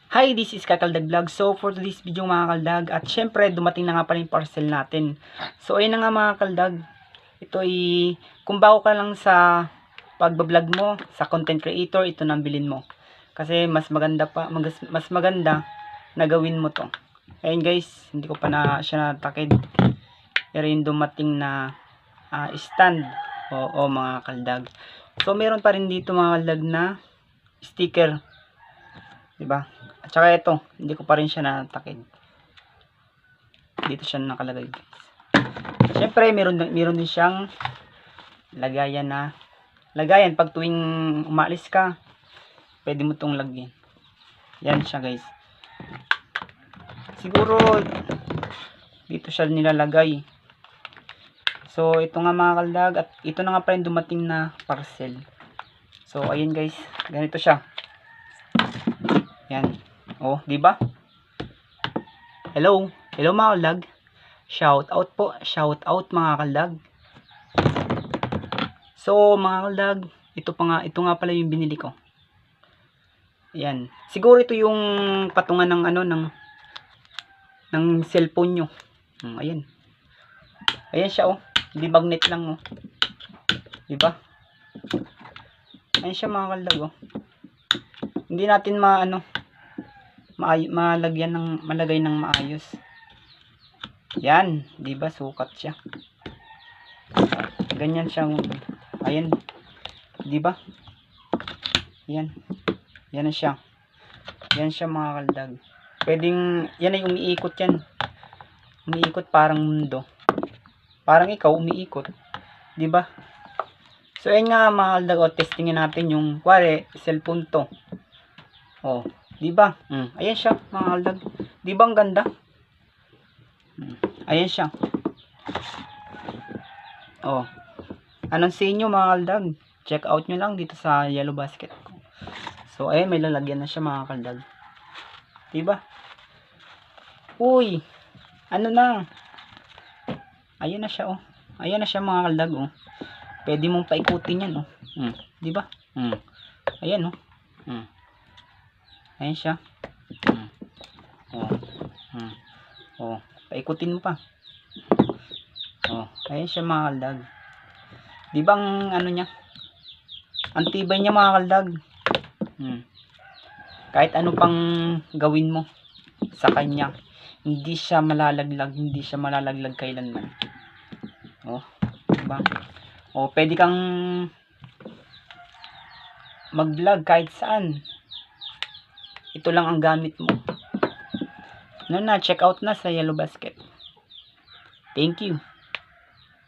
Hi, this is Kakaldag Vlog. So, for today's video mga kaldag, at syempre, dumating na nga pala yung parcel natin. So, ayun na nga mga kaldag. Ito ay, kung bago ka lang sa pagbablog mo, sa content creator, ito nang bilhin mo. Kasi mas maganda mas maganda na gawin mo to. Ayun guys, hindi ko pa na siya natakid. Pero yung dumating na stand. Oo mga kaldag. So, meron pa rin dito mga kaldag na sticker. Diba? At saka ito, hindi ko pa rin siya natakid. Dito siya nakalagay. Siyempre, meron din siyang lagayan pag tuwing umalis ka, pwede mo tong lagyan. Yan siya guys. Siguro dito siya nilalagay. So, ito nga mga kaldag, at ito na nga pa rin dumating na parcel. So, ayun guys, ganito siya. Yan. Oh, di ba? Hello mga kaldag. Shout out po, shout out mga kaldag. So, mga kaldag, ito nga pala yung binili ko. Ayan. Siguro ito yung patungan ng ng cellphone nyo. Ayan. Ayan siya oh. Hindi magnet lang oh. Di ba? Ayan siya mga kaldag oh. Hindi natin malagay ng maayos. Yan, 'di ba sukat siya. Ganyan siya. Ayan. 'Di ba? Yan. Yan na siya. Yan siya mga kaldag. Pwedeng yan ay umiikot yan. Umiikot parang mundo. Parang ikaw umiikot. 'Di ba? So ayun nga mga kaldag, testingin natin yung kuwari cellphone to. Oh, 'di ba? Ayan siya mga kaldag. 'Di ba ang ganda? Ayan siya. Oh. Anong sa inyo mga kaldag? Check out nyo lang dito sa Yellow Basket. So, ayun, may lalagyan na siya mga kaldag. 'Di ba? Uy. Ano na? Ayun na siya oh. Ayun na siya mga kaldag oh. Pwede mong paikutin yan oh. 'Di ba? Ayan oh. Ayan siya. Oh. Oh, paikutin mo pa. Oh, ayan siya mga kaldag. Di ba ang niya? Ang tibay niya mga kaldag. Kahit ano pang gawin mo sa kanya, hindi siya malalaglag kailanman. Oh, di ba? Oh, pwede kang mag-vlog kahit saan. Ito lang ang gamit mo. Check out na sa Yellow Basket. Thank you.